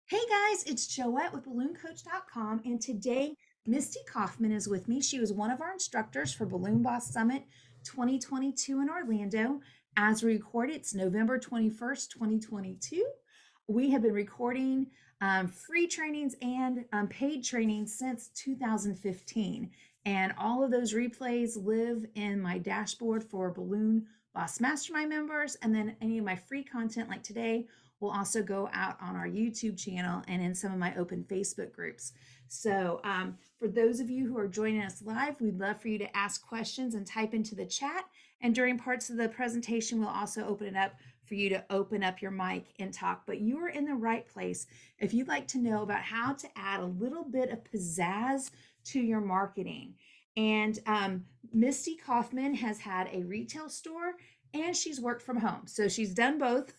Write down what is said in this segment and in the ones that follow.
Hey guys, it's Joette with BalloonCoach.com, and today Misti Kauffman is with me. She was one of our instructors for Balloon Boss Summit 2022 in Orlando. As we record, it's November 21st, 2022. We have been recording free trainings and paid trainings since 2015, and all of those replays live in my dashboard for Balloon Boss Mastermind members, and then any of my free content like today will also go out on our YouTube channel and in some of my open Facebook groups. So for those of you who are joining us live, we'd love for you to ask questions and type into the chat. And during parts of the presentation, we'll also open it up for you to open up your mic and talk. But you are in the right place if you'd like to know about how to add a little bit of pizzazz to your marketing. And Misti Kauffman has had a retail store and she's worked from home. So she's done both.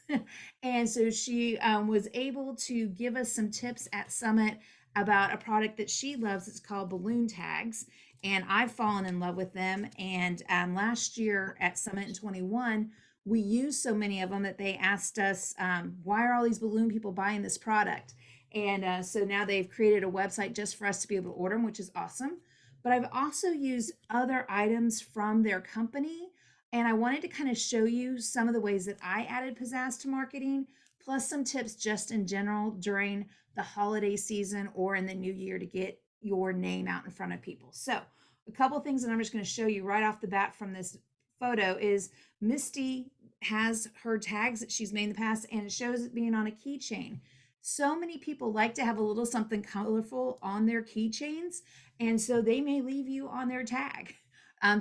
And so she was able to give us some tips at Summit about a product that she loves. It's called Balloontag. And I've fallen in love with them. And last year at Summit in 21, we used so many of them that they asked us, why are all these balloon people buying this product? And so now they've created a website just for us to be able to order them, which is awesome. But I've also used other items from their company, and I wanted to kind of show you some of the ways that I added pizzazz to marketing, plus some tips just in general during the holiday season or in the new year to get your name out in front of people. So a couple of things that I'm just going to show you right off the bat from this photo is Misti has her tags that she's made in the past, and it shows it being on a keychain. So many people like to have a little something colorful on their keychains, and so they may leave you on their tag.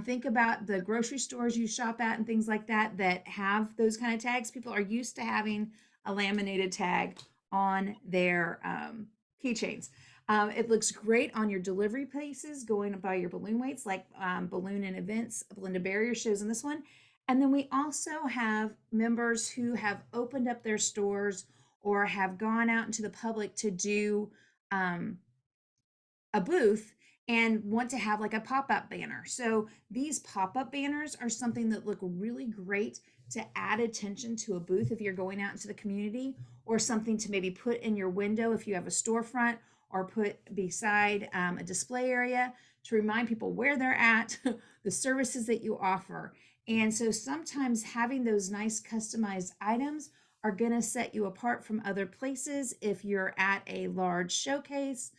Think about the grocery stores you shop at and things like that that have those kind of tags. People are used to having a laminated tag on their keychains. It looks great on your delivery places going by your balloon weights, like Balloon and Events. Belinda Barrier shows in this one. And then we also have members who have opened up their stores or have gone out into the public to do a booth and want to have like a pop-up banner. So these pop-up banners are something that look really great to add attention to a booth if you're going out into the community, or something to maybe put in your window if you have a storefront, or put beside a display area to remind people where they're at, the services that you offer. And so sometimes having those nice customized items are going to set you apart from other places if you're at a large showcase,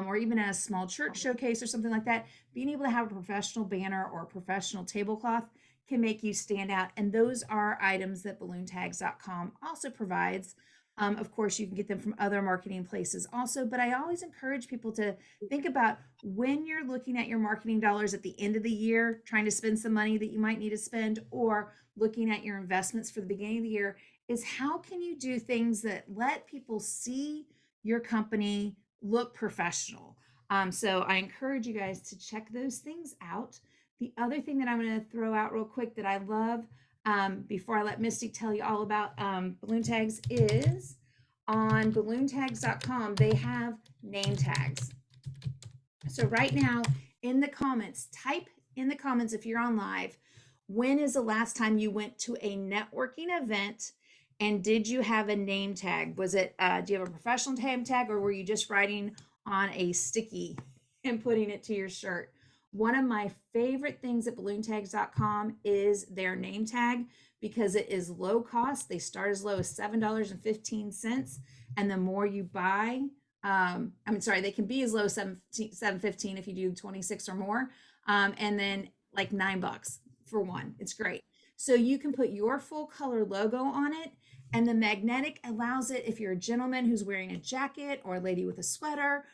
or even at a small church showcase or something like that. Being able to have a professional banner or a professional tablecloth can make you stand out. And those are items that Balloontags.com also provides. Of course, you can get them from other marketing places also, but I always encourage people to think about when you're looking at your marketing dollars at the end of the year, trying to spend some money that you might need to spend, or looking at your investments for the beginning of the year, is how can you do things that let people see your company look professional? So I encourage you guys to check those things out. The other thing that I'm going to throw out real quick that I love, before I let Misti tell you all about balloon tags, is on balloontags.com, they have name tags. So right now in the comments, type in the comments if you're on live, when is the last time you went to a networking event and did you have a name tag? Was it, do you have a professional name tag, or were you just writing on a sticky and putting it to your shirt? One of my favorite things at balloontags.com is their name tag, because it is low cost. They start as low as $7.15. And the more you buy, they can be as low as $7.15 if you do 26 or more. And then like $9 for one. It's great. So you can put your full color logo on it, and the magnetic allows it, if you're a gentleman who's wearing a jacket, or a lady with a sweater,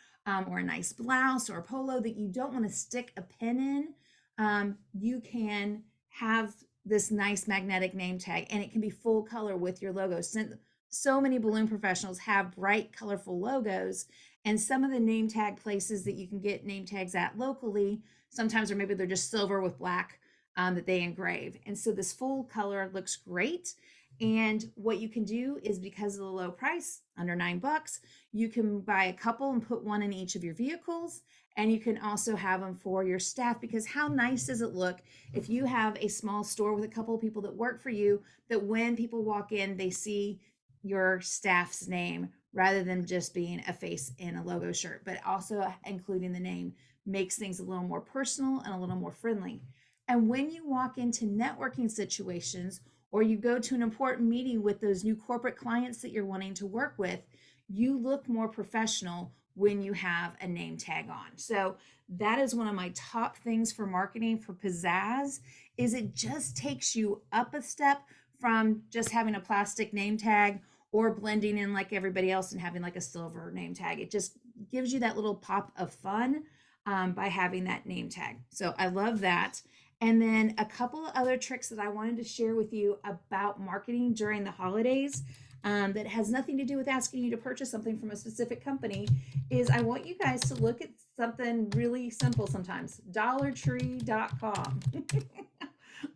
or a nice blouse or a polo that you don't want to stick a pin in, you can have this nice magnetic name tag, and it can be full color with your logo. Since so many balloon professionals have bright, colorful logos, and some of the name tag places that you can get name tags at locally, sometimes, or maybe they're just silver with black, that they engrave. And so this full color looks great. And what you can do is, because of the low price, under $9, you can buy a couple and put one in each of your vehicles. And you can also have them for your staff, because how nice does it look if you have a small store with a couple of people that work for you, that when people walk in, they see your staff's name rather than just being a face in a logo shirt, but also including the name makes things a little more personal and a little more friendly. And when you walk into networking situations or you go to an important meeting with those new corporate clients that you're wanting to work with, you look more professional when you have a name tag on. So that is one of my top things for marketing for Pizazz is it just takes you up a step from just having a plastic name tag or blending in like everybody else and having like a silver name tag. It just gives you that little pop of fun by having that name tag. So I love that. And then a couple of other tricks that I wanted to share with you about marketing during the holidays that has nothing to do with asking you to purchase something from a specific company is I want you guys to look at something really simple sometimes, dollartree.com.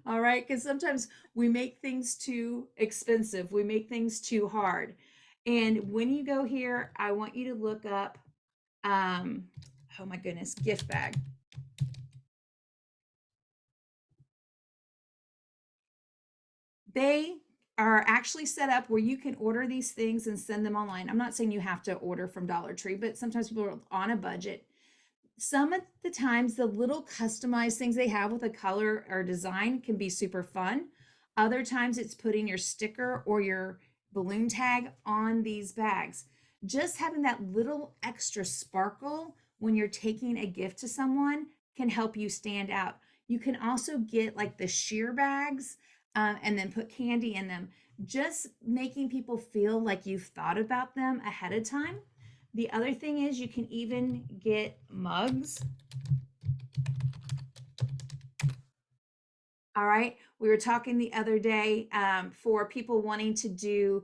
All right, because sometimes we make things too expensive, we make things too hard. And when you go here, I want you to look up, oh my goodness, gift bag. They are actually set up where you can order these things and send them online. I'm not saying you have to order from Dollar Tree, but sometimes people are on a budget. Some of the times, the little customized things they have with a color or design can be super fun. Other times, it's putting your sticker or your balloon tag on these bags. Just having that little extra sparkle when you're taking a gift to someone can help you stand out. You can also get like the sheer bags and then put candy in them, just making people feel like you've thought about them ahead of time. The other thing is you can even get mugs. All right. We were talking the other day for people wanting to do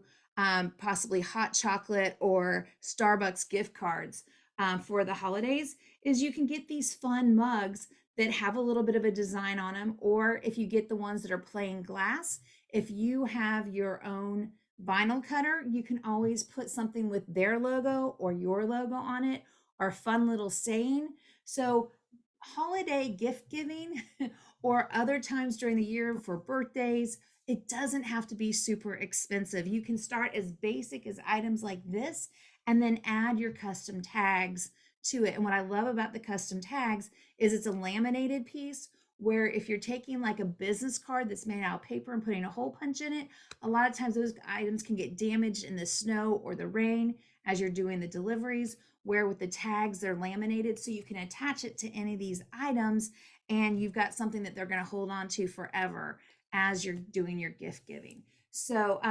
possibly hot chocolate or Starbucks gift cards for the holidays is you can get these fun mugs that have a little bit of a design on them. Or if you get the ones that are plain glass, if you have your own vinyl cutter, you can always put something with their logo or your logo on it or a fun little saying. So holiday gift giving or other times during the year for birthdays, it doesn't have to be super expensive. You can start as basic as items like this and then add your custom tags to it. And what I love about the custom tags is it's a laminated piece where if you're taking like a business card that's made out of paper and putting a hole punch in it, a lot of times those items can get damaged in the snow or the rain as you're doing the deliveries, where with the tags they're laminated so you can attach it to any of these items and you've got something that they're going to hold on to forever as you're doing your gift giving. So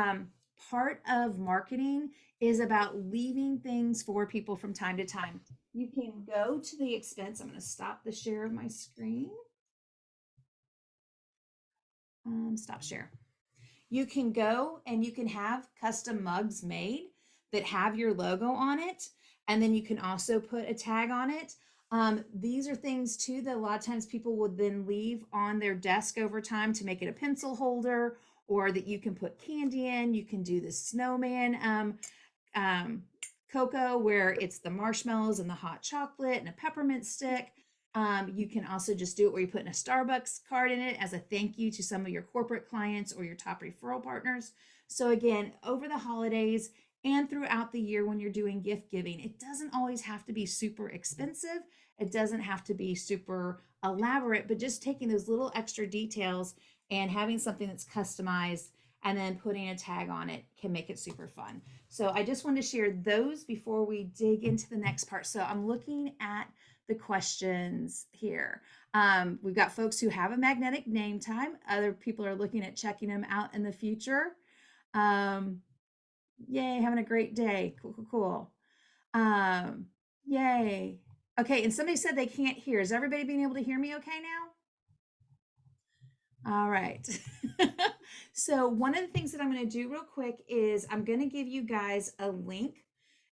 part of marketing is about leaving things for people from time to time. You can go to the expense. I'm going to stop the share of my screen. Stop share. You can go and you can have custom mugs made that have your logo on it. And then you can also put a tag on it. These are things too that a lot of times people would then leave on their desk over time to make it a pencil holder, or that you can put candy in. You can do the snowman cocoa where it's the marshmallows and the hot chocolate and a peppermint stick. You can also just do it where you put in a Starbucks card in it as a thank you to some of your corporate clients or your top referral partners. So again, over the holidays and throughout the year when you're doing gift giving, it doesn't always have to be super expensive. It doesn't have to be super elaborate, but just taking those little extra details and having something that's customized and then putting a tag on it can make it super fun. So I just wanted to share those before we dig into the next part. So I'm looking at the questions here. We've got folks who have a magnetic name time. Other people are looking at checking them out in the future. Yay, having a great day. Cool, cool, cool. Yay. Okay, and somebody said they can't hear. Is everybody being able to hear me okay now? All right. So one of the things that I'm going to do real quick is I'm going to give you guys a link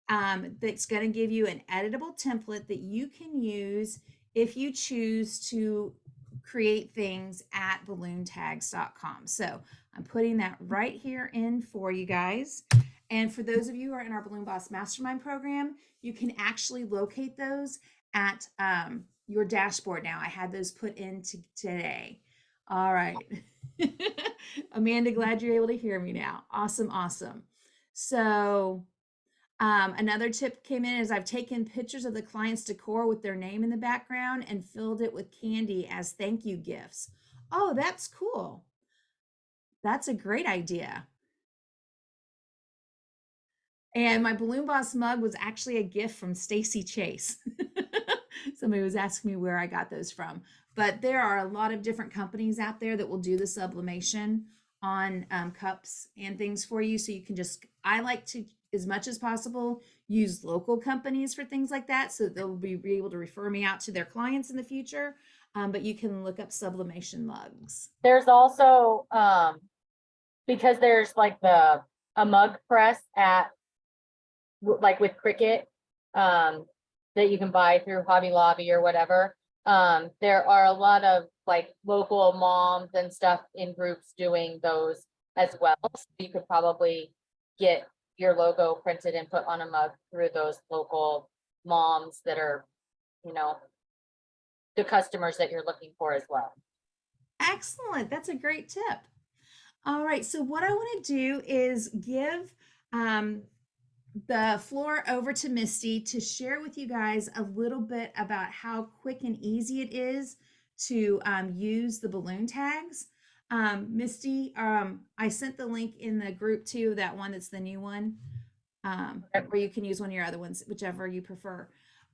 that's going to give you an editable template that you can use if you choose to create things at balloontags.com. So I'm putting that right here in for you guys. And for those of you who are in our Balloon Boss Mastermind program, you can actually locate those at your dashboard now. I had those put in today. All right. Amanda, glad you're able to hear me now. Awesome, awesome. So another tip came in is I've taken pictures of the client's decor with their name in the background and filled it with candy as thank you gifts. Oh, that's cool. That's a great idea. And my Balloon Boss mug was actually a gift from Stacy Chase. Somebody was asking me where I got those from. But there are a lot of different companies out there that will do the sublimation on cups and things for you. So you can just, I like to, as much as possible, use local companies for things like that. So they'll be able to refer me out to their clients in the future. But you can look up sublimation mugs. There's also, because there's like a mug press at, like with Cricut, that you can buy through Hobby Lobby or whatever. There are a lot of like local moms and stuff in groups doing those as well. So you could probably get your logo printed and put on a mug through those local moms that are, you know, the customers that you're looking for as well. Excellent. That's a great tip. All right. So what I want to do is give the floor over to Misti to share with you guys a little bit about how quick and easy it is to use the balloon tags. Misti, I sent the link in the group too, that one that's the new one, or you can use one of your other ones, whichever you prefer.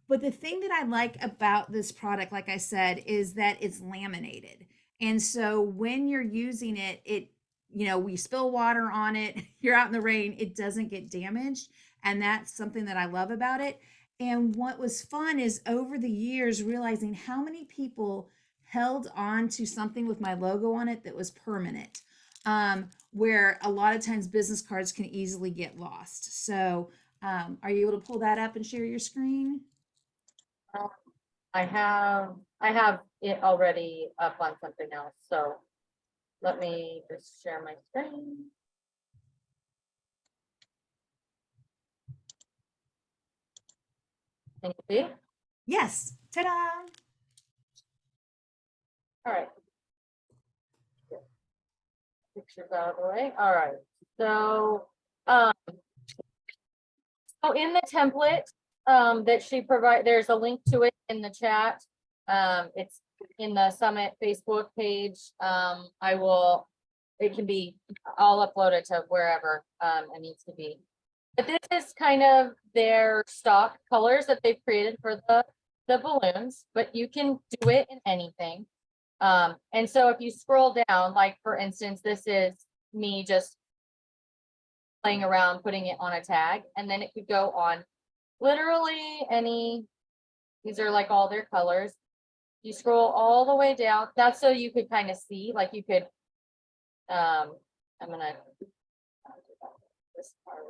But the thing that I like about this product, like I said, is that it's laminated. And so when you're using it, we spill water on it, you're out in the rain, it doesn't get damaged. And that's something that I love about it. And what was fun is over the years, realizing how many people held on to something with my logo on it that was permanent, where a lot of times business cards can easily get lost. So are you able to pull that up and share your screen? I have it already up on something else. So let me just share my screen. Can you see? Yes. Ta-da! All right. Pictures out of the way. All right. So in the template that she provided, there's a link to it in the chat. It's in the Summit Facebook page. I'll upload it to wherever it needs to be. But this is kind of their stock colors that they've created for the balloons, but you can do it in anything. And so if you scroll down, like for instance, this is me just playing around, putting it on a tag, and then it could go on literally any, these are like all their colors. You scroll all the way down. That's so you could kind of see, like you could, I'm gonna this part.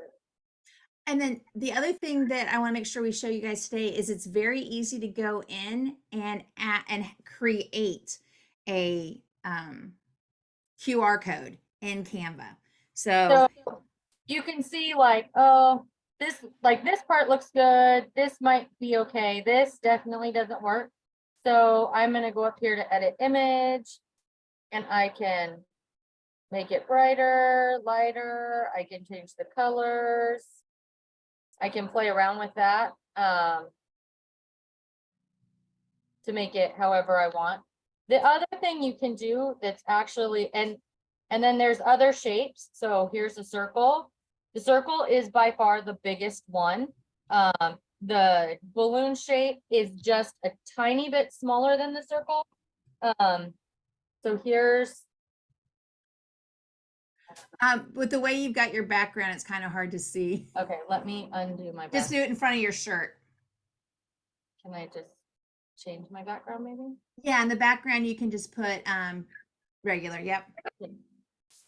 And then the other thing that I want to make sure we show you guys today is it's very easy to go in and create a QR code in Canva. So you can see like, oh, this part looks good. This might be okay. This definitely doesn't work. So I'm going to go up here to edit image, and I can make it brighter, lighter. I can change the colors. I can play around with that to make it however I want. The other thing you can do that's actually, and then there's other shapes. So here's a circle. The circle is by far the biggest one. The balloon shape is just a tiny bit smaller than the circle. So here's. with the way you've got your background, it's kind of hard to see. Okay, let me undo my background. Just do it in front of your shirt. Can I just change my background maybe? Yeah, in the background you can just put regular. Yep.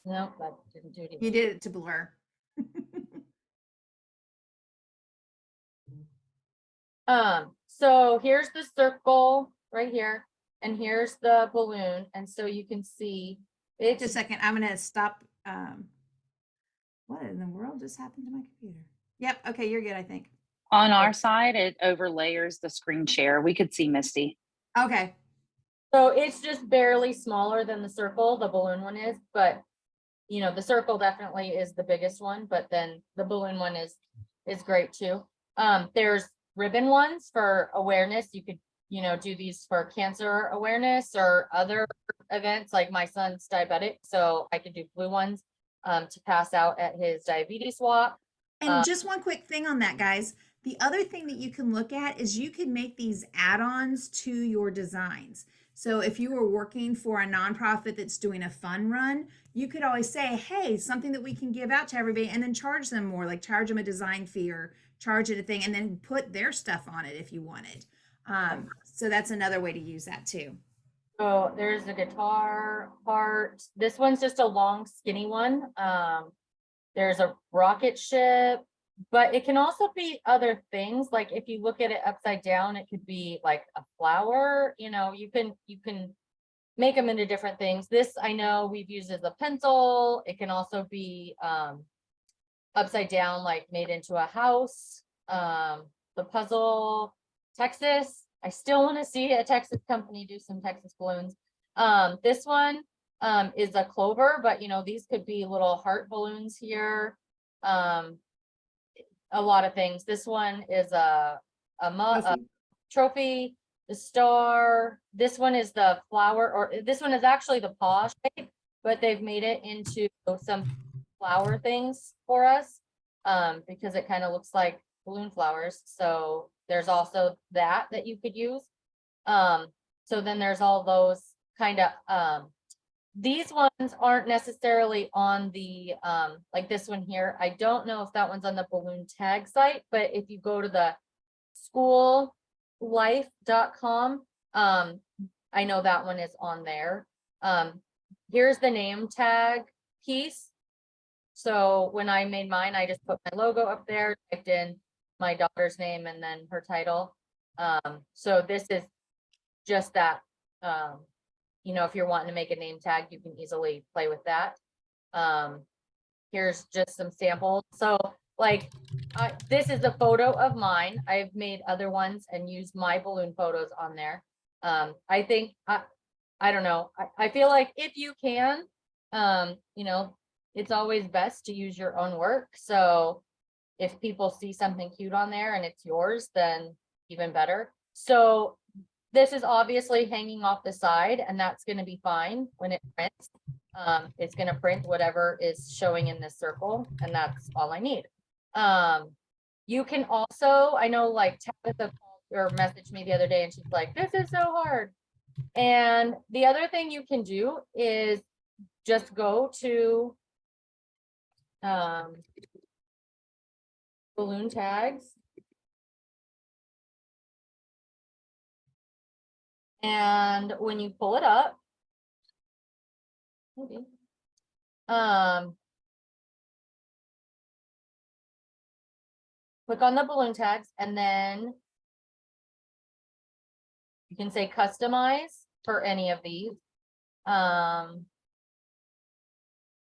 No, that didn't do it. You did it to blur. So here's the circle right here, and here's the balloon, and so you can see it. Just a second, I'm gonna stop. What in the world just happened to my computer? Yep. Okay, you're good, I think. On our side, it overlayers the screen share. We could see Misti. Okay. So it's just barely smaller than the circle, the balloon one is, but you know, the circle definitely is the biggest one, but then the balloon one is great too. There's ribbon ones for awareness. You could, you know, do these for cancer awareness or other events, like my son's diabetic, so I could do blue ones to pass out at his diabetes walk. And just one quick thing on that, guys. The other thing that you can look at is you can make these add-ons to your designs. So if you were working for a nonprofit that's doing a fun run, you could always say, hey, something that we can give out to everybody, and then charge them more, like charge them a design fee or charge it a thing, and then put their stuff on it if you wanted. So that's another way to use that too. So there's a guitar part. This one's just a long skinny one. There's a rocket ship, but it can also be other things. Like if you look at it upside down, it could be like a flower, you know, you can make them into different things. This I know we've used as a pencil. It can also be upside down, like made into a house. The puzzle, Texas. I still want to see a Texas company do some Texas balloons. This one is a clover, but you know, these could be little heart balloons here. A lot of things. This one is a trophy, the star. This one is the flower, or this one is actually the paw shape, but they've made it into some flower things for us because it kind of looks like balloon flowers. So there's also that you could use. So then there's all those kind of these ones aren't necessarily on the like this one here. I don't know if that one's on the Balloontag site, but if you go to the schoollife.com, I know that one is on there. Here's the name tag piece. So when I made mine, I just put my logo up there, typed in my daughter's name and then her title. So this is just that. You know, if you're wanting to make a name tag, you can easily play with that. Here's just some samples. So like, this is a photo of mine. I've made other ones and used my balloon photos on there. I think, I don't know. I feel like if you can, you know, it's always best to use your own work. So if people see something cute on there and it's yours, then even better. So this is obviously hanging off the side, and that's going to be fine when it prints. It's going to print whatever is showing in this circle, and that's all I need. You can also, I know like Tabitha called or messaged me the other day and she's like, this is so hard. And the other thing you can do is just go to Balloontag. And when you pull it up, maybe, click on the balloon tags, and then you can say customize for any of these. Right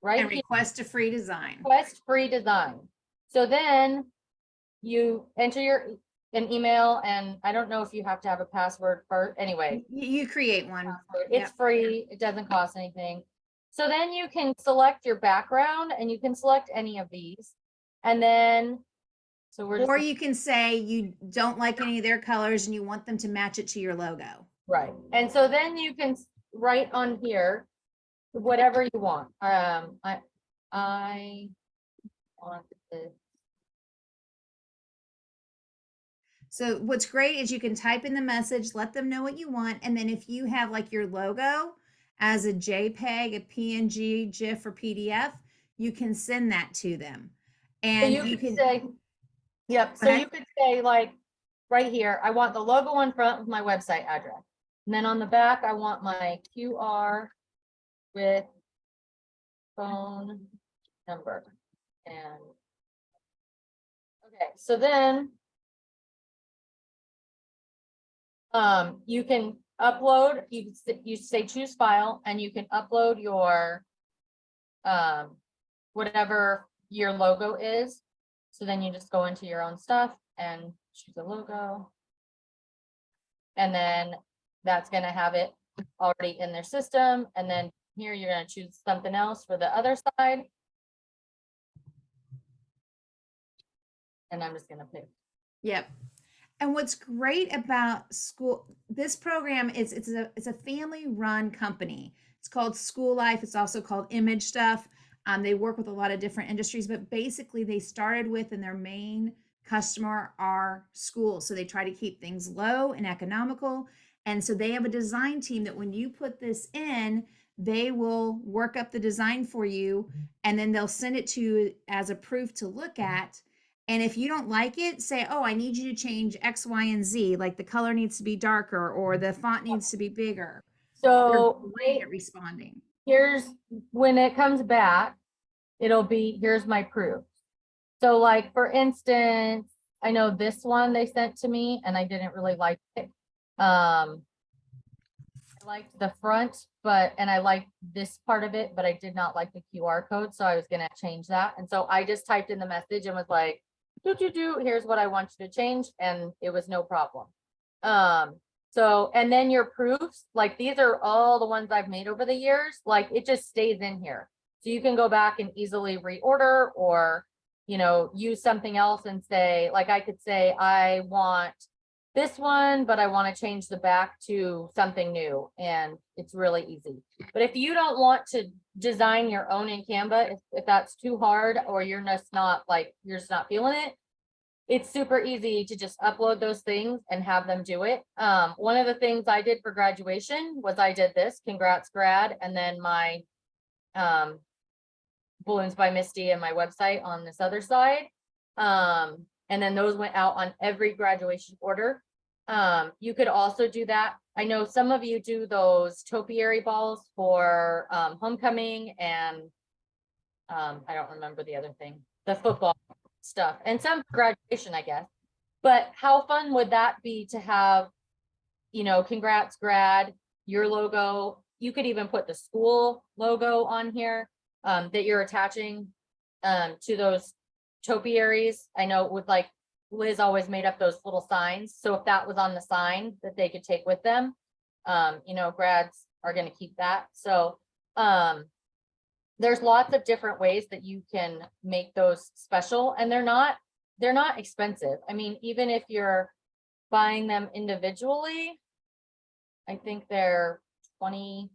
And here, request a free design. request free design. So then you enter an email, and I don't know if you have to have a password for anyway. You create one. It's free. It doesn't cost anything. So then you can select your background, and you can select any of these. And then, so we're Or you can say you don't like any of their colors and you want them to match it to your logo. right. And so then you can write on here whatever you want. I want this. So what's great is you can type in the message, let them know what you want. And then if you have like your logo as a JPEG, a PNG, GIF, or PDF, you can send that to them. And So you can say, yep. So you could say like right here, I want the logo on front with my website address. And then on the back, I want my QR with phone number. And okay, so then you can upload, you say choose file, and you can upload your whatever your logo is. So then you just go into your own stuff and choose a logo, and then that's going to have it already in their system. And then here, you're gonna choose something else for the other side. And I'm just gonna pick. Yep. And what's great about school, this program is it's a family run company. It's called School Life. It's also called Image Stuff. They work with a lot of different industries, but basically they started with, and their main customer are schools. So they try to keep things low and economical. And so they have a design team that when you put this in, they will work up the design for you, and then they'll send it to you as a proof to look at. And if you don't like it, say, oh, I need you to change X, Y, and Z. Like the color needs to be darker or the font needs to be bigger. They're So great at responding. here's, when it comes back, it'll be, here's my proof. So like, for instance, I know this one they sent to me and I didn't really like it. I liked the front, and I liked this part of it, but I did not like the QR code. So I was gonna change that. And so I just typed in the message and was like, here's what I want you to change. And it was no problem. So, and then your proofs, like these are all the ones I've made over the years, like it just stays in here. So you can go back and easily reorder, or, you know, use something else and say, like I could say, I want this one, but I want to change the back to something new, and it's really easy. But if you don't want to design your own in Canva, if that's too hard, or you're just not like, you're just not feeling it, it's super easy to just upload those things and have them do it. One of the things I did for graduation was I did this, congrats grad, and then my Balloons by Misti and my website on this other side. And then those went out on every graduation order. You could also do that. I know some of you do those topiary balls for homecoming and I don't remember the other thing, the football stuff, and some graduation, I guess. But how fun would that be to have, you know, congrats grad, your logo. You could even put the school logo on here that you're attaching to those topiaries. I know with like Liz always made up those little signs. So if that was on the sign that they could take with them, you know, grads are going to keep that. So there's lots of different ways that you can make those special, and they're not expensive. I mean, even if you're buying them individually, I think they're 20.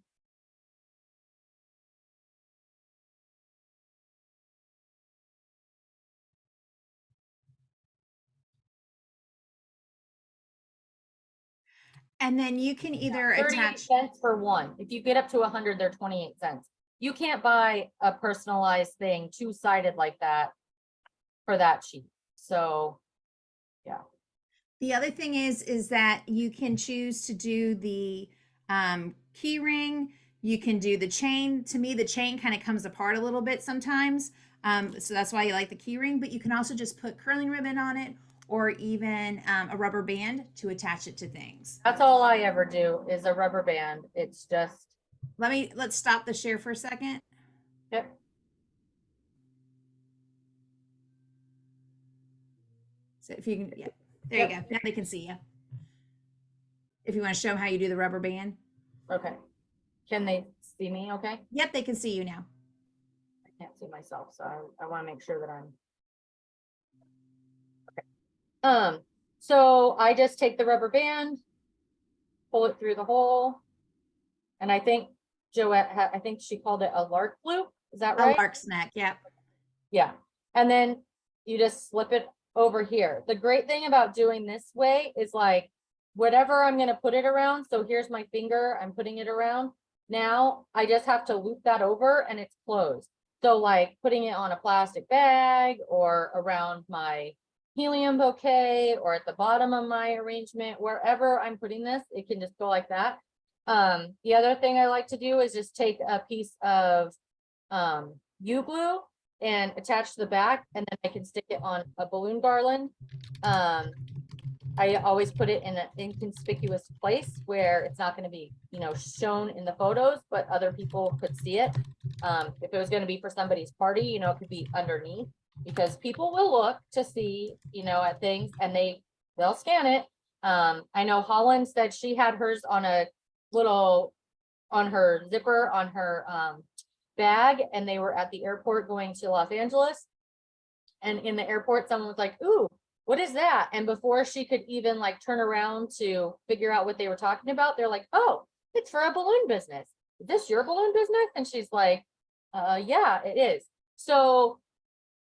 And then you can either 38 attach, cents for one. If you get up to 100, they're 28 cents. You can't buy a personalized thing two-sided like that for that cheap. So yeah. the other thing is that you can choose to do the key ring. You can do the chain. To me, the chain kind of comes apart a little bit sometimes. So that's why you like the key ring, but you can also just put curling ribbon on it, or even a rubber band to attach it to things. That's all I ever do is a rubber band. It's just, Let's stop the share for a second. yep. So if you can, yeah, there you go. Now they can see you. If you want to show them how you do the rubber band. Okay. Can they see me okay? Yep, they can see you now. I can't see myself, so I want to make sure that I'm okay. So I just take the rubber band, pull it through the hole, and I think Joette I think she called it a lark loop. Is that right? A lark's neck, yep. Yeah. And then you just slip it over here. The great thing about doing this way is like whatever I'm going to put it around. So here's my finger, I'm putting it around. Now I just have to loop that over and it's closed. So like putting it on a plastic bag or around my helium bouquet or at the bottom of my arrangement, wherever I'm putting this, it can just go like that. The other thing I like to do is just take a piece of U-glue and attach to the back, and then I can stick it on a balloon garland. I always put it in an inconspicuous place where it's not going to be, you know, shown in the photos, but other people could see it. If it was going to be for somebody's party, you know, it could be underneath, because people will look to see, you know, at things and they'll scan it. I know Holland said she had hers on a little on her zipper on her bag, and they were at the airport going to Los Angeles. And in the airport, someone was like, "Ooh, what is that?" And before she could even like turn around to figure out what they were talking about, they're like, "Oh, it's for a balloon business. Is this your balloon business?" And she's like, yeah, it is." So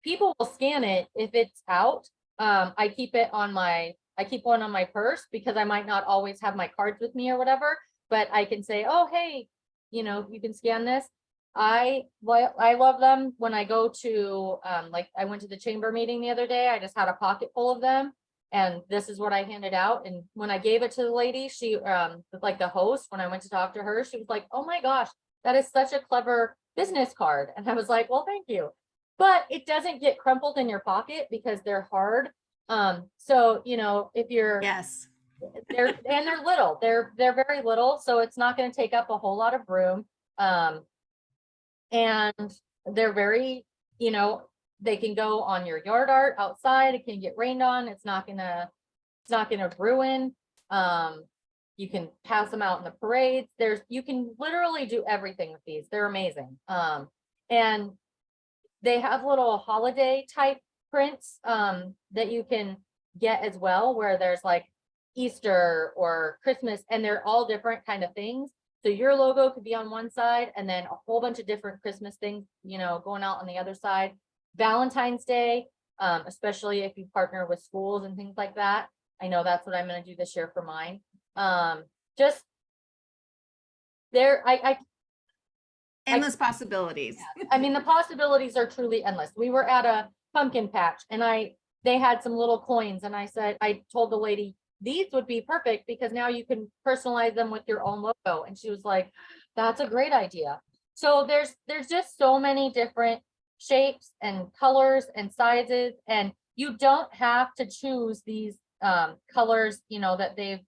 people will scan it if it's out. I keep one on my purse because I might not always have my cards with me or whatever, but I can say, "Oh, hey, you can scan this." I love them when I go to, like I went to the chamber meeting the other day. I just had a pocket full of them, and this is what I handed out. And when I gave it to the lady, she, like the host, when I went to talk to her, she was like, "Oh my gosh, that is such a clever business card." And I was like, "Well, thank you." But it doesn't get crumpled in your pocket because they're hard. So, if you're, Yes. they're little, they're very little, so it's not going to take up a whole lot of room. And they're very, they can go on your yard art outside. It can get rained on. It's not gonna ruin. You can pass them out in the parades. You can literally do everything with these. They're amazing. And they have little holiday type prints that you can get as well, where there's like Easter or Christmas, and they're all different kind of things. So your logo could be on one side, and then a whole bunch of different Christmas things, going out on the other side. Valentine's Day, especially if you partner with schools and things like that. I know that's what I'm going to do this year for mine. Just there, Endless possibilities. I mean, the possibilities are truly endless. We were at a pumpkin patch, and they had some little coins, and I told the lady, "These would be perfect because now you can personalize them with your own logo." And she was like, "That's a great idea." So there's just so many different shapes and colors and sizes, and you don't have to choose these colors, that they've.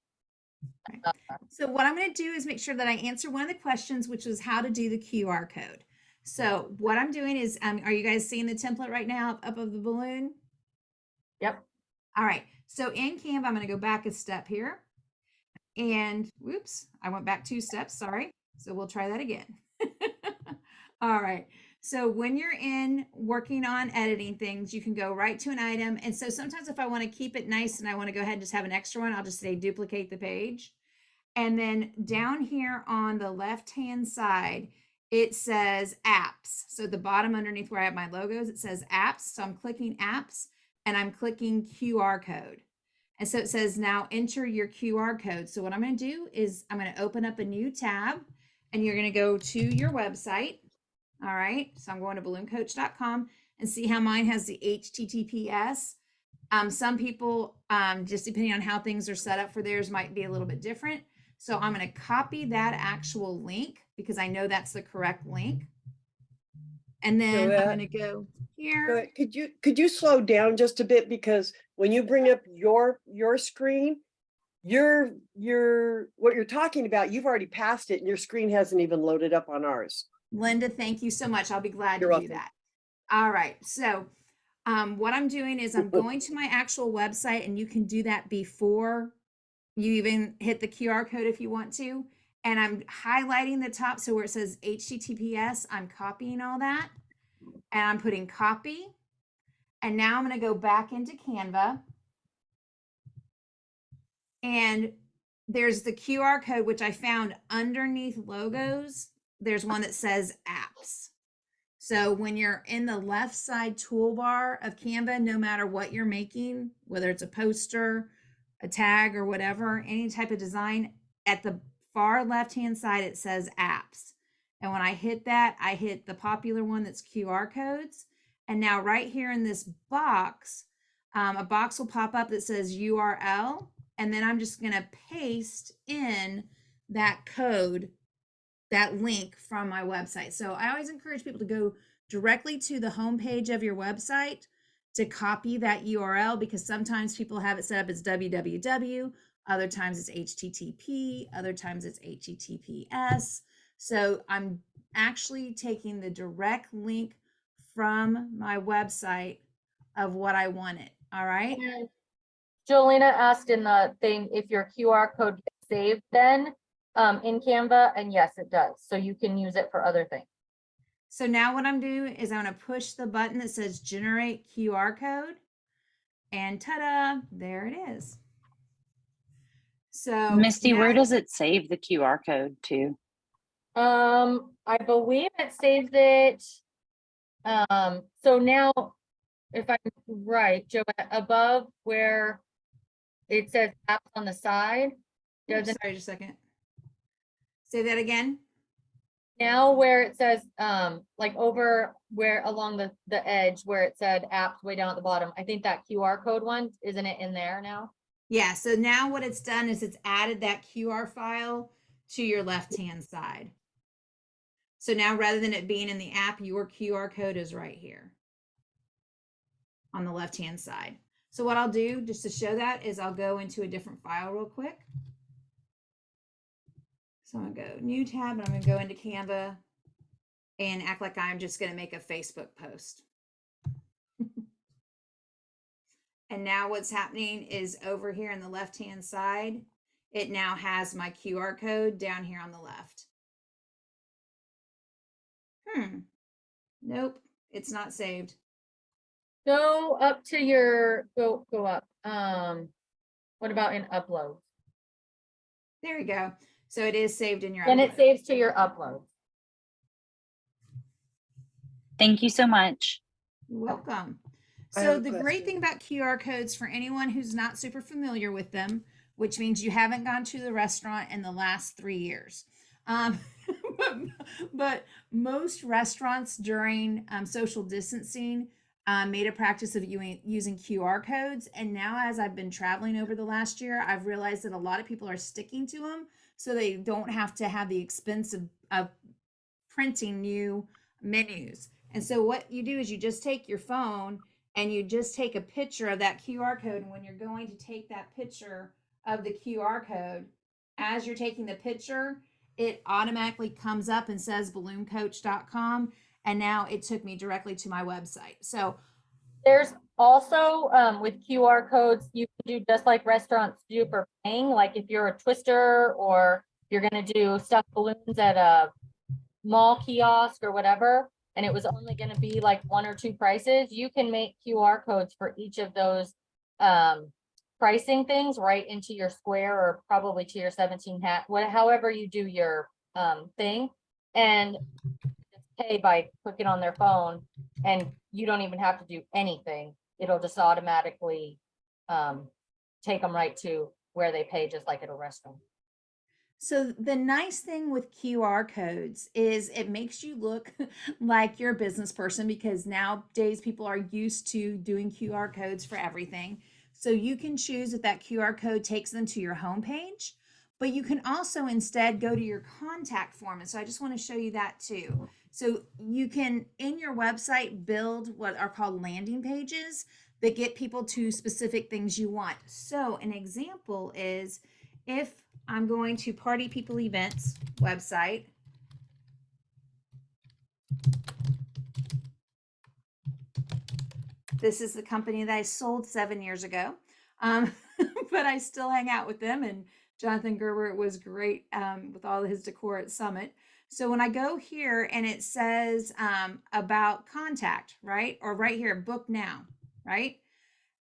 So what I'm going to do is make sure that I answer one of the questions, which is how to do the QR code. So what I'm doing is, are you guys seeing the template right now up of the balloon? Yep. All right. So in Canva, I'm going to go back a step here. And whoops, I went back 2 steps. Sorry. So we'll try that again. All right. So when you're in working on editing things, you can go right to an item. And so sometimes if I want to keep it nice and I want to go ahead and just have an extra one, I'll just say duplicate the page. And then down here on the left-hand side, it says apps. So the bottom underneath where I have my logos, it says apps. So I'm clicking apps and I'm clicking QR code. And so it says now enter your QR code. So what I'm going to do is I'm going to open up a new tab, and you're going to go to your website. All right. So I'm going to BalloonCoach.com and see how mine has the HTTPS. Some people, just depending on how things are set up for theirs, might be a little bit different. So I'm going to copy that actual link because I know that's the correct link. And then I'm going to go here. Could you slow down just a bit, because when you bring up your screen, what you're talking about, you've already passed it and your screen hasn't even loaded up on ours. Linda, thank you so much. I'll be glad You're to welcome. do that. All right. So what I'm doing is I'm going to my actual website, and you can do that before you even hit the QR code if you want to. And I'm highlighting the top. So where it says HTTPS, I'm copying all that and I'm putting copy. And now I'm going to go back into Canva. And there's the QR code, which I found underneath logos. There's one that says apps. So when you're in the left side toolbar of Canva, no matter what you're making, whether it's a poster, a tag, or whatever, any type of design, at the far left-hand side, it says apps. And when I hit that, I hit the popular one that's QR codes. And now right here in this box, a box will pop up that says URL. And then I'm just going to paste in that code, that link from my website. So I always encourage people to go directly to the homepage of your website to copy that URL, because sometimes people have it set up as www, other times it's HTTP, other times it's HTTPS. So I'm actually taking the direct link from my website of what I wanted. All right. And Jolena asked in the thing if your QR code gets saved then. in Canva, and yes, it does. So you can use it for other things. So now what I'm doing is I'm going to push the button that says generate QR code, and ta-da, there it is. So Misty, where now, does it save the QR code to? I believe it saves it. So now, if I'm right, Joette, above where it says apps on the side, oops, doesn't sorry, just a second. Say that again. now where it says, like over where along the edge where it said apps way down at the bottom, I think that QR code one, isn't it in there now? Yeah, so now what it's done is it's added that QR file to your left-hand side. So now rather than it being in the app, your QR code is right here on the left-hand side. So what I'll do just to show that is I'll go into a different file real quick. So I'm gonna go new tab and I'm gonna go into Canva and act like I'm just gonna make a Facebook post. And now what's happening is over here in the left-hand side, it now has my QR code down here on the left. Nope, it's not saved. Go up to your, go up. What about in upload? There you go. So it is saved in your Then it upload. saves to your upload. Thank you so much. You're welcome. I have So a the great question. thing about QR codes for anyone who's not super familiar with them, which means you haven't gone to the restaurant in the last 3 years. But most restaurants during social distancing made a practice of using QR codes. And now, as I've been traveling over the last year, I've realized that a lot of people are sticking to them so they don't have to have the expense of printing new menus. And so what you do is you just take your phone and you just take a picture of that QR code. And when you're going to take that picture of the QR code, as you're taking the picture, it automatically comes up and says BalloonCoach.com. And now it took me directly to my website. So There's also, with QR codes, you can do just like restaurants do for paying. Like if you're a twister or you're gonna do stuffed balloons at a mall kiosk or whatever, and it was only gonna be like 1 or 2 prices, you can make QR codes for each of those pricing things right into your square or probably to your 17 hat, however you do your thing, and just pay by clicking on their phone, and you don't even have to do anything. It'll just automatically take them right to where they pay, just like at a restaurant. So the nice thing with QR codes is it makes you look like you're a business person, because nowadays people are used to doing QR codes for everything. So you can choose if that QR code takes them to your homepage, but you can also instead go to your contact form. And so I just want to show you that too. So you can, in your website, build what are called landing pages that get people to specific things you want. So an example is if I'm going to Party People Events website. This is the company that I sold 7 years ago, but I still hang out with them. And Jonathan Gerber was great with all of his decor at Summit. So when I go here and it says about contact, right? Or right here, book now, right?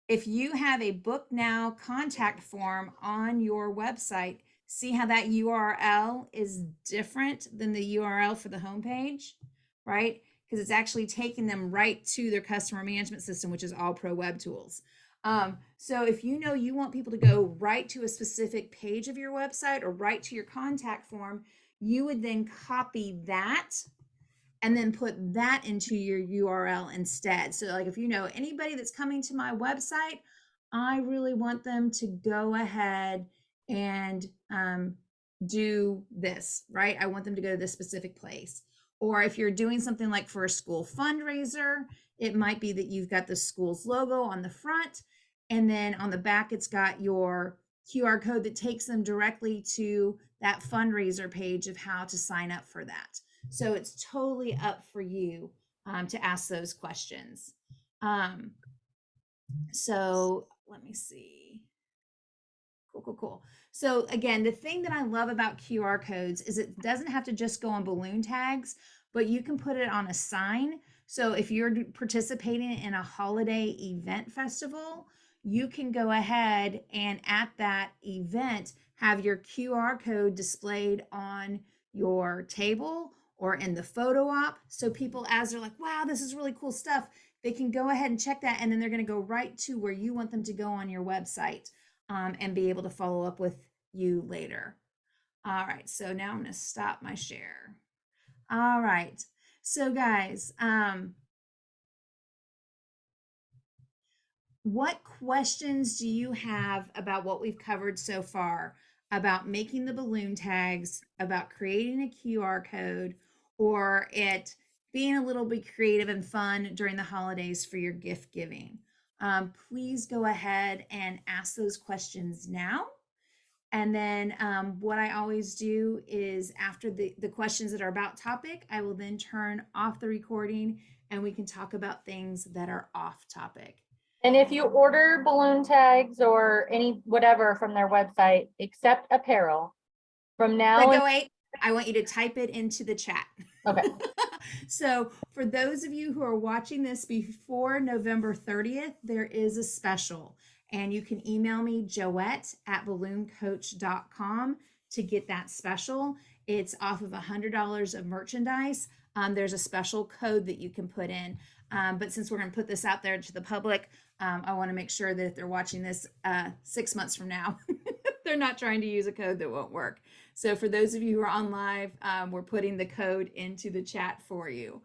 If you have a book now contact form on your website, see how that URL is different than the URL for the homepage, right? Because it's actually taking them right to their customer management system, which is All Pro Web Tools. So if you know you want people to go right to a specific page of your website or right to your contact form, you would then copy that and then put that into your URL instead. So like if you know anybody that's coming to my website, I really want them to go ahead and do this, right? I want them to go to this specific place. Or if you're doing something like for a school fundraiser, it might be that you've got the school's logo on the front, and then on the back, it's got your QR code that takes them directly to that fundraiser page of how to sign up for that. So it's totally up for you to ask those questions. So let me see. Cool, cool, cool. So again, the thing that I love about QR codes is it doesn't have to just go on balloon tags, but you can put it on a sign. So if you're participating in a holiday event festival, you can go ahead and at that event have your QR code displayed on your table or in the photo op. So people, as they're like, wow, this is really cool stuff, they can go ahead and check that. And then they're going to go right to where you want them to go on your website, and be able to follow up with you later. All right, so now I'm going to stop my share. All right, so guys, what questions do you have about what we've covered so far, about making the balloon tags, about creating a QR code, or it being a little bit creative and fun during the holidays for your gift giving? Please go ahead and ask those questions now. And then what I always do is after the questions that are about topic, I will then turn off the recording and we can talk about things that are off topic. And if you order balloon tags or any whatever from their website, except apparel, from now But on. wait, I want you to type it into the chat. Okay. So for those of you who are watching this before November 30th, there is a special. And you can email me, Joette at BalloonCoach.com, to get that special. It's off of $100 of merchandise. There's a special code that you can put in. But since we're going to put this out there to the public, I want to make sure that if they're watching this 6 months from now, they're not trying to use a code that won't work. So for those of you who are on live, we're putting the code into the chat for you.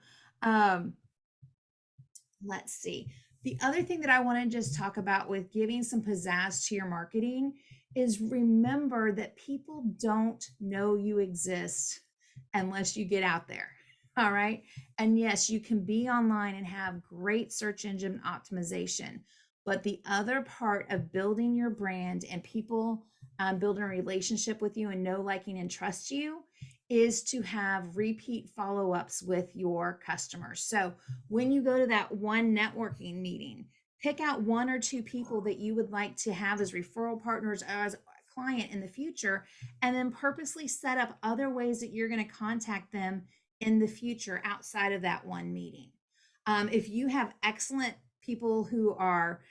Let's see. The other thing that I want to just talk about with giving some pizzazz to your marketing is remember that people don't know you exist unless you get out there. All right. And yes, you can be online and have great search engine optimization. But the other part of building your brand and people building a relationship with you and know, liking, and trust you is to have repeat follow-ups with your customers. So when you go to that one networking meeting, pick out one or two people that you would like to have as referral partners, as a client in the future, and then purposely set up other ways that you're going to contact them in the future outside of that one meeting. If you have excellent people who are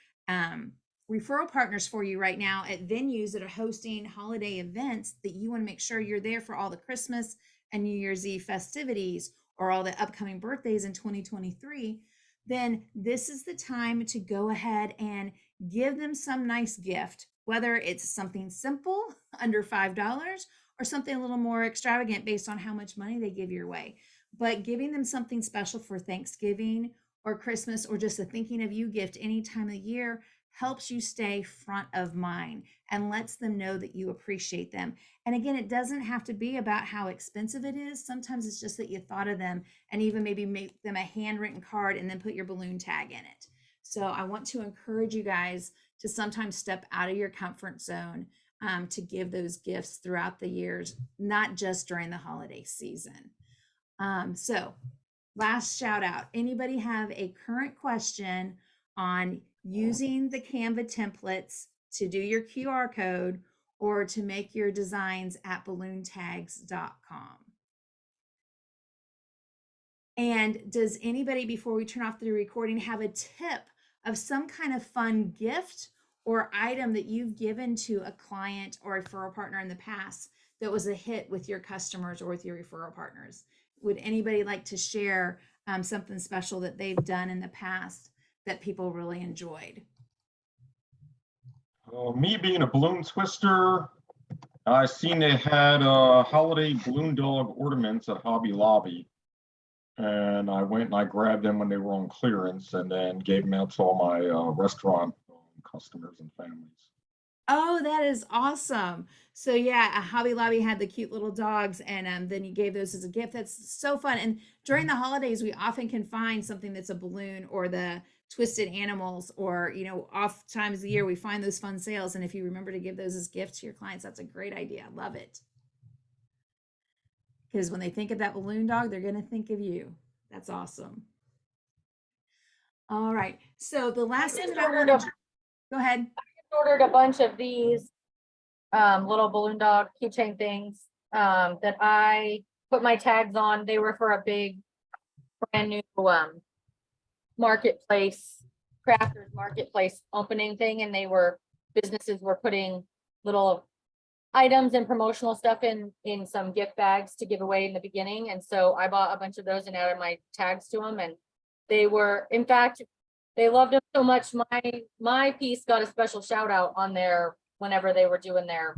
referral partners for you right now at venues that are hosting holiday events that you want to make sure you're there for all the Christmas and New Year's Eve festivities or all the upcoming birthdays in 2023, then this is the time to go ahead and give them some nice gift, whether it's something simple under $5 or something a little more extravagant based on how much money they give your way. But giving them something special for Thanksgiving or Christmas or just a thinking of you gift any time of the year helps you stay front of mind and lets them know that you appreciate them. And again, it doesn't have to be about how expensive it is. Sometimes it's just that you thought of them and even maybe make them a handwritten card and then put your balloon tag in it. So I want to encourage you guys to sometimes step out of your comfort zone to give those gifts throughout the years, not just during the holiday season. So last shout out, anybody have a current question on using the Canva templates to do your QR code or to make your designs at balloontags.com? And does anybody, before we turn off the recording, have a tip of some kind of fun gift or item that you've given to a client or a referral partner in the past that was a hit with your customers or with your referral partners? Would anybody like to share something special that they've done in the past that people really enjoyed? Me being a balloon twister, I seen they had holiday balloon dog ornaments at Hobby Lobby. And I went and I grabbed them when they were on clearance and then gave them out to all my restaurant customers and families. Oh, that is awesome. So yeah, Hobby Lobby had the cute little dogs and then you gave those as a gift. That's so fun. And during the holidays, we often can find something that's a balloon or the twisted animals or, you know, off times of the year, we find those fun sales. And if you remember to give those as gifts to your clients, that's a great idea. I love it. Because when they think of that balloon dog, they're going to think of you. That's awesome. All right. So the last thing that I wanted to, go ahead. Ordered a bunch of these little balloon dog keychain things, that I put my tags on. They were for a big brand new, marketplace, crafters marketplace opening thing. And businesses were putting little items and promotional stuff in some gift bags to give away in the beginning. And so I bought a bunch of those and added my tags to them. And they were, in fact, they loved them so much. My piece got a special shout out on there whenever they were doing their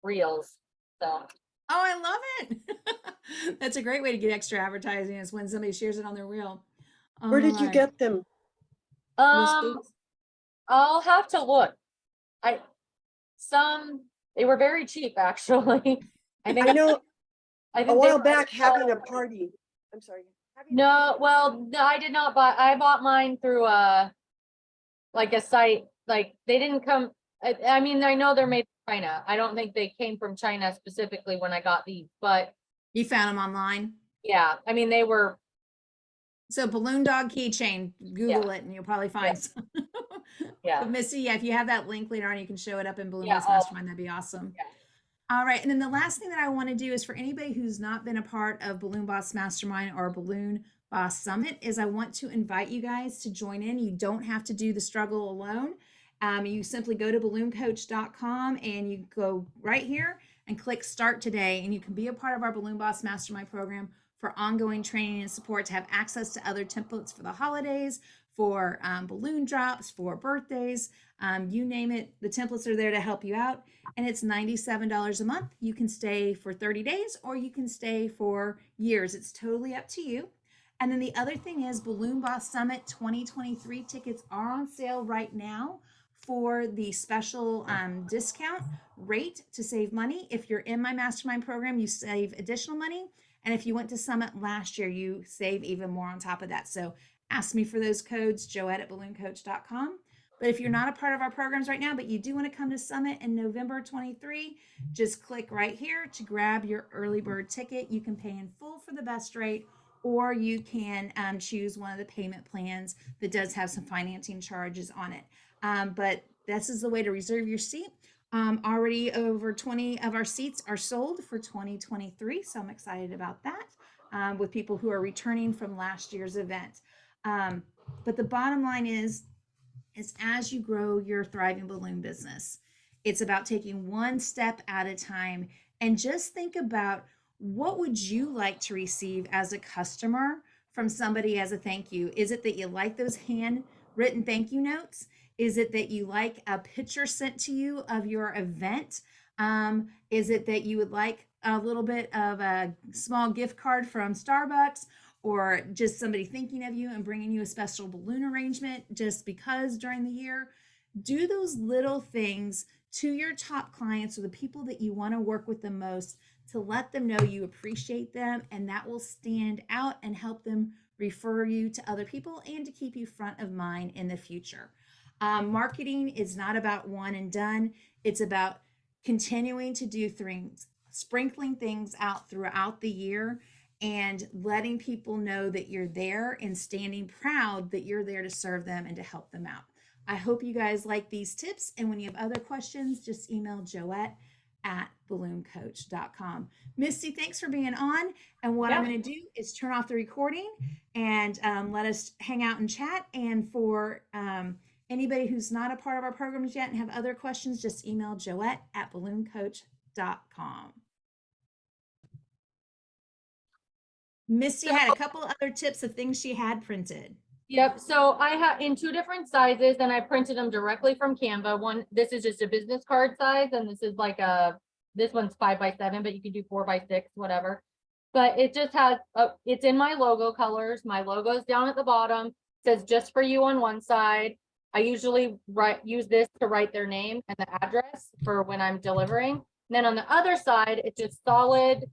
reels. So Oh, I love it. That's a great way to get extra advertising is when somebody shares it on their reel. Where did you Alright. get them? Misti? I'll have to look. They were very cheap, actually. I think I know I a think they while were- back having a party. I'm sorry. No, well, no, I did not buy. I bought mine through like a site. Like they didn't come. I mean, I know they're made in China. I don't think they came from China specifically when I got these, but You found them online? yeah, I mean, they were. So balloon dog keychain, Google it and you'll probably find some. Yeah. But Missy, yeah, if you have that link later on, you can show it up in Balloon Yeah, Boss I'll- Mastermind. That'd be awesome. Yeah. All right. And then the last thing that I want to do is for anybody who's not been a part of Balloon Boss Mastermind or Balloon Boss Summit is I want to invite you guys to join in. You don't have to do the struggle alone. You simply go to BalloonCoach.com and you go right here and click start today. And you can be a part of our Balloon Boss Mastermind program for ongoing training and support, to have access to other templates for the holidays, for balloon drops, for birthdays, you name it. The templates are there to help you out. And it's $97 a month. You can stay for 30 days or you can stay for years. It's totally up to you. And then the other thing is Balloon Boss Summit 2023 tickets are on sale right now for the special discount rate to save money. If you're in my mastermind program, you save additional money. And if you went to Summit last year, you save even more on top of that. So ask me for those codes, Joette at BalloonCoach.com. But if you're not a part of our programs right now, but you do want to come to Summit in November 23, just click right here to grab your early bird ticket. You can pay in full for the best rate, or you can choose one of the payment plans that does have some financing charges on it. But this is the way to reserve your seat. Already over 20 of our seats are sold for 2023, so I'm excited about that with people who are returning from last year's event. But the bottom line is as you grow your thriving balloon business, it's about taking one step at a time and just think about what would you like to receive as a customer from somebody as a thank you? Is it that you like those handwritten thank you notes? Is it that you like a picture sent to you of your event? Is it that you would like a little bit of a small gift card from Starbucks, or just somebody thinking of you and bringing you a special balloon arrangement just because during the year? Do those little things to your top clients or the people that you want to work with the most, to let them know you appreciate them, and that will stand out and help them refer you to other people and to keep you front of mind in the future. Marketing is not about one and done. It's about continuing to do things, sprinkling things out throughout the year and letting people know that you're there and standing proud that you're there to serve them and to help them out. I hope you guys like these tips. And when you have other questions, just email Joette at BalloonCoach.com. Misti, thanks for being on. And what I'm going to do is turn off the recording and let us hang out and chat. And for anybody who's not a part of our programs yet and have other questions, just email Joette at BalloonCoach.com. Misti had a couple other tips of things she had printed. Yep. So I have in 2 different sizes, and I printed them directly from Canva. This is just a business card size, and this is like this one's 5x7, but you can do 4x6, whatever. But it just has it's in my logo colors. My logo's down at the bottom. It says just for you on one side. I usually use this to write their name and the address for when I'm delivering. And then on the other side, it's just solid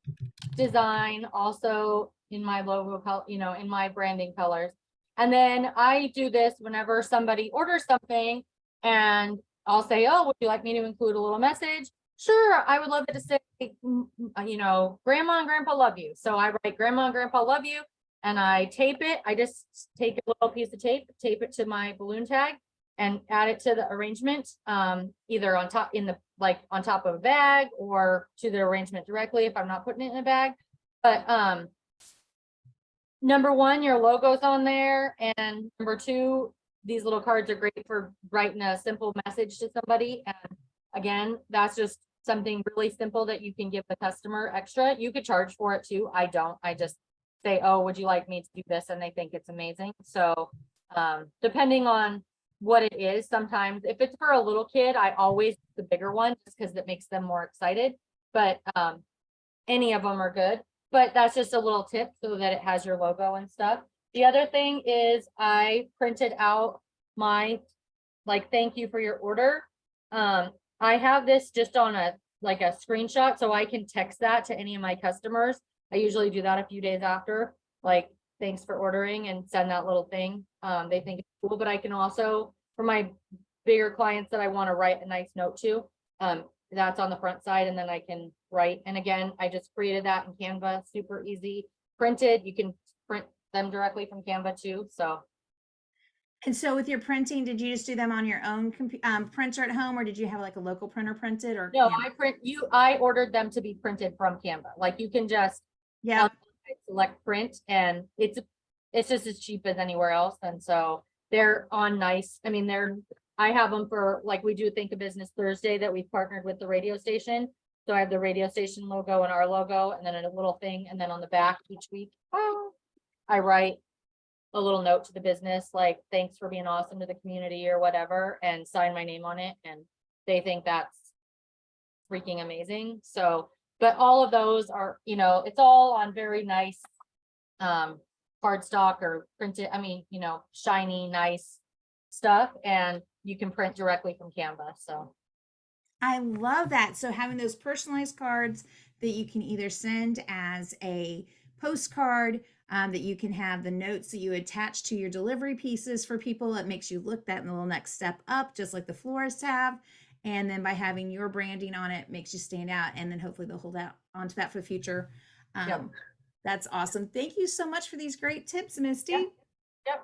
design, also in my logo color, in my branding colors. And then I do this whenever somebody orders something, and I'll say, oh, would you like me to include a little message? Sure, I would love it to say, Grandma and Grandpa love you. So I write Grandma and Grandpa love you, and I tape it. I just take a little piece of tape it to my balloon tag, and add it to the arrangement, either on top on top of a bag or to the arrangement directly if I'm not putting it in a bag. But number one, your logo's on there, and number two, these little cards are great for writing a simple message to somebody. And again, that's just something really simple that you can give the customer extra. You could charge for it too. I don't. I just say, oh, would you like me to do this? And they think it's amazing. So depending on what it is, sometimes if it's for a little kid, I always do the bigger one just because it makes them more excited. But any of them are good. But that's just a little tip so that it has your logo and stuff. The other thing is I printed out my thank you for your order. I have this just on a screenshot so I can text that to any of my customers. I usually do that a few days after, thanks for ordering, and send that little thing. They think it's cool, but I can also, for my bigger clients that I want to write a nice note to, that's on the front side, and then I can write. And again, I just created that in Canva, super easy. Printed, you can print them directly from Canva too. So. And so with your printing, did you just do them on your own printer at home, or did you have a local printer printed, or? No, Canva? I ordered them to be printed from Canva. You can just select print, and it's just as cheap as anywhere else. And so they're on nice. I mean, I have them for we do Think of Business Thursday that we've partnered with the radio station. So I have the radio station logo and our logo, and then a little thing. And then on the back each week, I write a little note to the business, thanks for being awesome to the community or whatever, and sign my name on it. And they think that's freaking amazing. So, but all of those are, it's all on very nice cardstock or printed, shiny, nice stuff, and you can print directly from Canva. So I love that. So having those personalized cards that you can either send as a postcard, that you can have the notes that you attach to your delivery pieces for people. It makes you look that in the little next step up, just like the florists have. And then by having your branding on it, makes you stand out. And then hopefully they'll hold out onto that for the future. Yep. That's awesome. Thank you so much for these great tips, Misti. Yep.